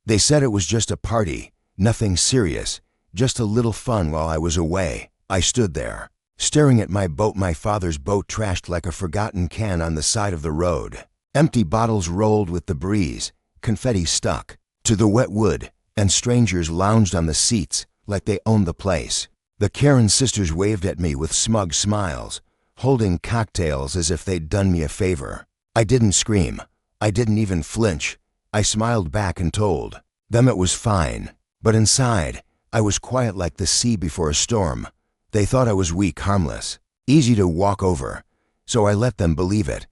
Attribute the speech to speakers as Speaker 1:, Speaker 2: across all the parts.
Speaker 1: They said it was just a party, nothing serious, just a little fun while I was away. I stood there, staring at my boat, my father's boat trashed like a forgotten can on the side of the road. Empty bottles rolled with the breeze, confetti stuck to the wet wood, and strangers lounged on the seats like they owned the place. The Karen sisters waved at me with smug smiles, holding cocktails as if they'd done me a favor. I didn't scream. I didn't even flinch. I smiled back and told them it was fine. But inside, I was quiet like the sea before a storm. They thought I was weak, harmless, easy to walk over, so I let them believe it.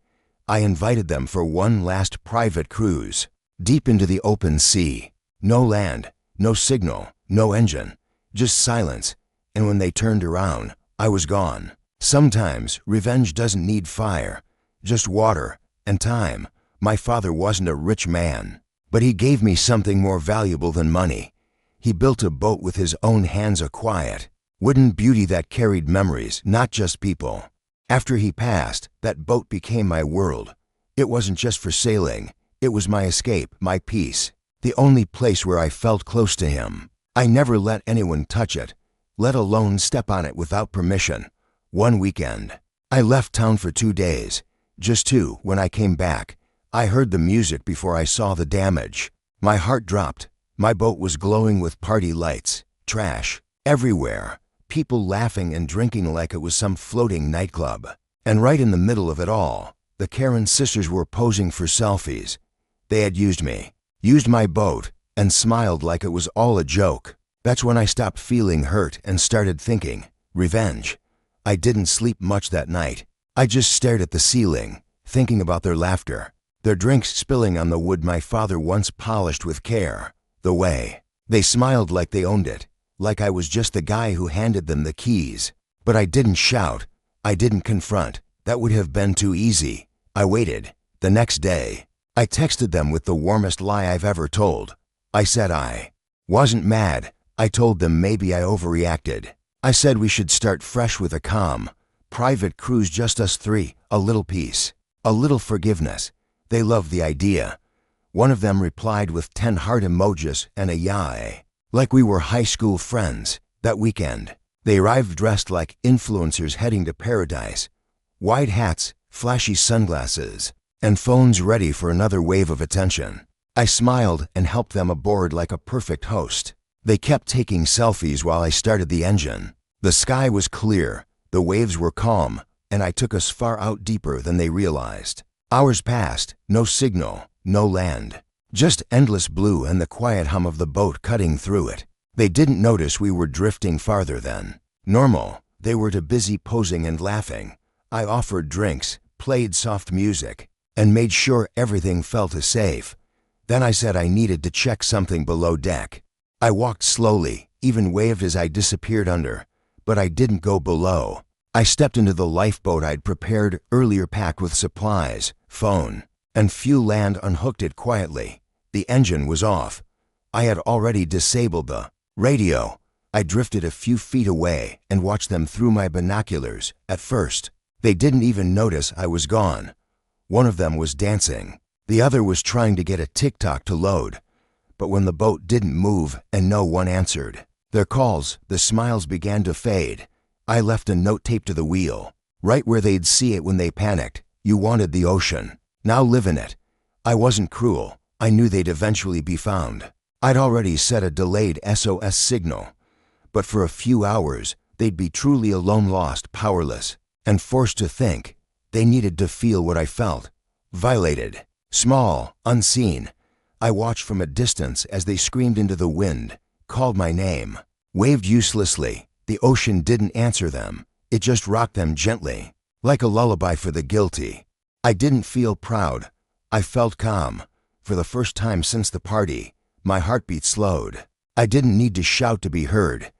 Speaker 1: I invited them for one last private cruise, deep into the open sea. No land, no signal, no engine, just silence, and when they turned around, I was gone. Sometimes revenge doesn't need fire, just water and time. My father wasn't a rich man, but he gave me something more valuable than money. He built a boat with his own hands, a quiet, wooden beauty that carried memories, not just people. After he passed, that boat became my world. It wasn't just for sailing, it was my escape, my peace, the only place where I felt close to him. I never let anyone touch it, let alone step on it without permission. One weekend, I left town for 2 days, just 2. When I came back, I heard the music before I saw the damage. My heart dropped. My boat was glowing with party lights, trash everywhere, people laughing and drinking like it was some floating nightclub. And right in the middle of it all, the Karen sisters were posing for selfies. They had used me, used my boat, and smiled like it was all a joke. That's when I stopped feeling hurt and started thinking, revenge. I didn't sleep much that night. I just stared at the ceiling, thinking about their laughter, their drinks spilling on the wood my father once polished with care, the way they smiled like they owned it, like I was just the guy who handed them the keys. But I didn't shout. I didn't confront. That would have been too easy. I waited. The next day, I texted them with the warmest lie I've ever told. I said I wasn't mad. I told them maybe I overreacted. I said we should start fresh with a calm, private cruise, just us 3, a little peace, a little forgiveness. They loved the idea. One of them replied with 10 heart emojis and a yay, like we were high school friends. That weekend, they arrived dressed like influencers heading to paradise. Wide hats, flashy sunglasses, and phones ready for another wave of attention. I smiled and helped them aboard like a perfect host. They kept taking selfies while I started the engine. The sky was clear, the waves were calm, and I took us far out, deeper than they realized. Hours passed, no signal, no land, just endless blue and the quiet hum of the boat cutting through it. They didn't notice we were drifting farther than normal. They were too busy posing and laughing. I offered drinks, played soft music, and made sure everything felt safe. Then I said I needed to check something below deck. I walked slowly, even waved as I disappeared under, but I didn't go below. I stepped into the lifeboat I'd prepared earlier, packed with supplies, phone, and fuel. Land unhooked it quietly. The engine was off. I had already disabled the radio. I drifted a few feet away and watched them through my binoculars. At first, they didn't even notice I was gone. One of them was dancing. The other was trying to get a TikTok to load. But when the boat didn't move and no one answered their calls, the smiles began to fade. I left a note taped to the wheel, right where they'd see it when they panicked. You wanted the ocean. Now live in it. I wasn't cruel. I knew they'd eventually be found. I'd already set a delayed SOS signal. But for a few hours, they'd be truly alone, lost, powerless, and forced to think. They needed to feel what I felt. Violated. Small, unseen. I watched from a distance as they screamed into the wind, called my name, waved uselessly. The ocean didn't answer them. It just rocked them gently, like a lullaby for the guilty. I didn't feel proud. I felt calm. For the first time since the party, my heartbeat slowed. I didn't need to shout to be heard.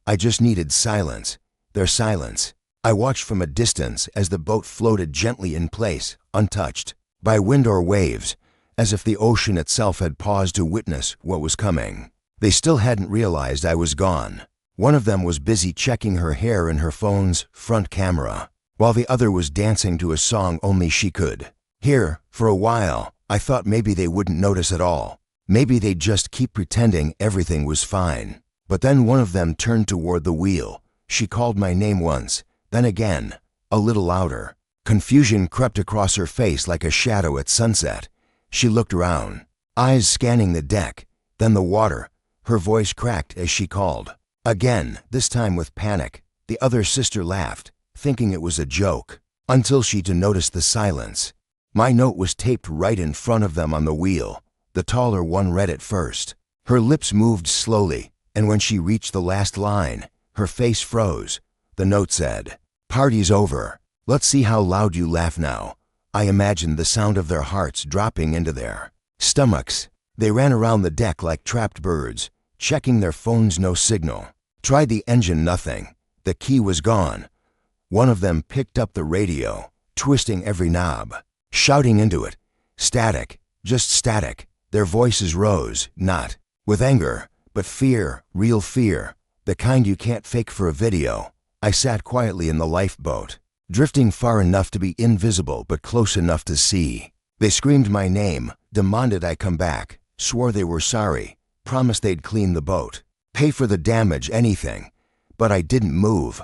Speaker 1: I just needed silence. Their silence. I watched from a distance as the boat floated gently in place, untouched by wind or waves, as if the ocean itself had paused to witness what was coming. They still hadn't realized I was gone. One of them was busy checking her hair in her phone's front camera, while the other was dancing to a song only she could hear. For a while, I thought maybe they wouldn't notice at all. Maybe they'd just keep pretending everything was fine. But then one of them turned toward the wheel. She called my name once, then again, a little louder. Confusion crept across her face like a shadow at sunset. She looked around, eyes scanning the deck, then the water. Her voice cracked as she called. Again, this time with panic. The other sister laughed, thinking it was a joke, until she noticed the silence. My note was taped right in front of them on the wheel. The taller one read it first. Her lips moved slowly, and when she reached the last line, her face froze. The note said, "Party's over. Let's see how loud you laugh now." I imagined the sound of their hearts dropping into their stomachs. They ran around the deck like trapped birds, checking their phones, no signal. Tried the engine, nothing. The key was gone. One of them picked up the radio, twisting every knob, shouting into it. Static, just static. Their voices rose, not with anger, but fear, real fear, the kind you can't fake for a video. I sat quietly in the lifeboat, drifting far enough to be invisible but close enough to see. They screamed my name, demanded I come back, swore they were sorry, promised they'd clean the boat, pay for the damage, anything. But I didn't move.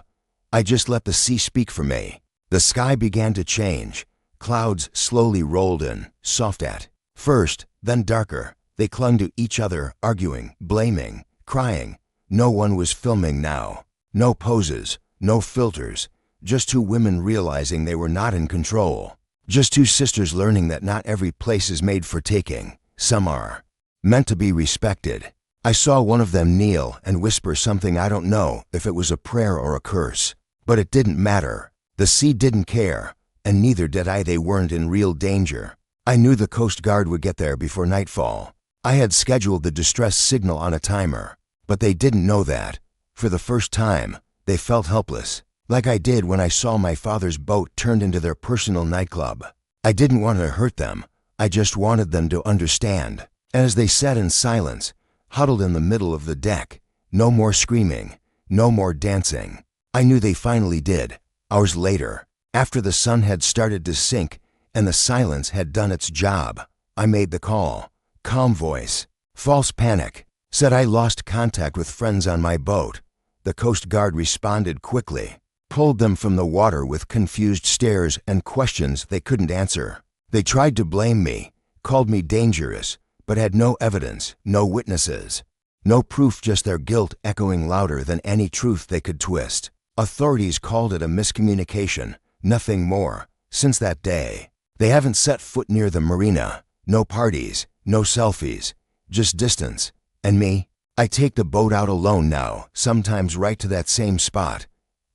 Speaker 1: I just let the sea speak for me. The sky began to change. Clouds slowly rolled in, soft at first, then darker. They clung to each other, arguing, blaming, crying. No one was filming now. No poses, no filters. Just two women realizing they were not in control. Just two sisters learning that not every place is made for taking. Some are meant to be respected. I saw one of them kneel and whisper something. I don't know if it was a prayer or a curse, but it didn't matter. The sea didn't care, and neither did I. They weren't in real danger. I knew the Coast Guard would get there before nightfall. I had scheduled the distress signal on a timer, but they didn't know that. For the first time, they felt helpless, like I did when I saw my father's boat turned into their personal nightclub. I didn't want to hurt them. I just wanted them to understand. And as they sat in silence, huddled in the middle of the deck, no more screaming, no more dancing. I knew they finally did. Hours later, after the sun had started to sink and the silence had done its job, I made the call. Calm voice. False panic. Said I lost contact with friends on my boat. The Coast Guard responded quickly, pulled them from the water with confused stares and questions they couldn't answer. They tried to blame me, called me dangerous, but had no evidence, no witnesses, no proof, just their guilt echoing louder than any truth they could twist. Authorities called it a miscommunication, nothing more. Since that day, they haven't set foot near the marina. No parties, no selfies, just distance. And me? I take the boat out alone now, sometimes right to that same spot.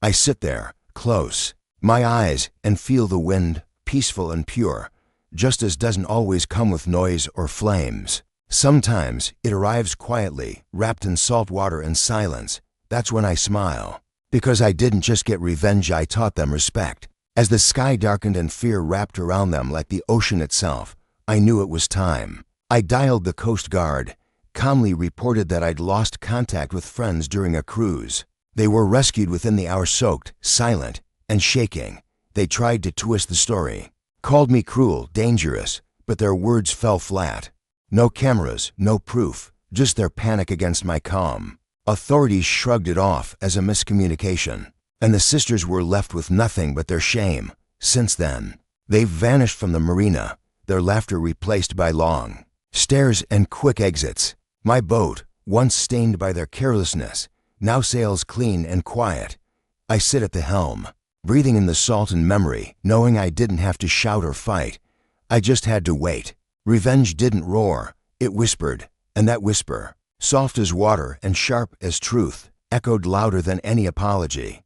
Speaker 1: I sit there, close, my eyes, and feel the wind, peaceful and pure. Justice doesn't always come with noise or flames. Sometimes it arrives quietly, wrapped in salt water and silence. That's when I smile. Because I didn't just get revenge, I taught them respect. As the sky darkened and fear wrapped around them like the ocean itself, I knew it was time. I dialed the Coast Guard, calmly reported that I'd lost contact with friends during a cruise. They were rescued within the hour, soaked, silent, and shaking. They tried to twist the story, called me cruel, dangerous, but their words fell flat. No cameras, no proof, just their panic against my calm. Authorities shrugged it off as a miscommunication, and the sisters were left with nothing but their shame. Since then, they've vanished from the marina, their laughter replaced by long stares and quick exits. My boat, once stained by their carelessness, now sails clean and quiet. I sit at the helm, breathing in the salt and memory, knowing I didn't have to shout or fight. I just had to wait. Revenge didn't roar, it whispered, and that whisper, soft as water and sharp as truth, echoed louder than any apology.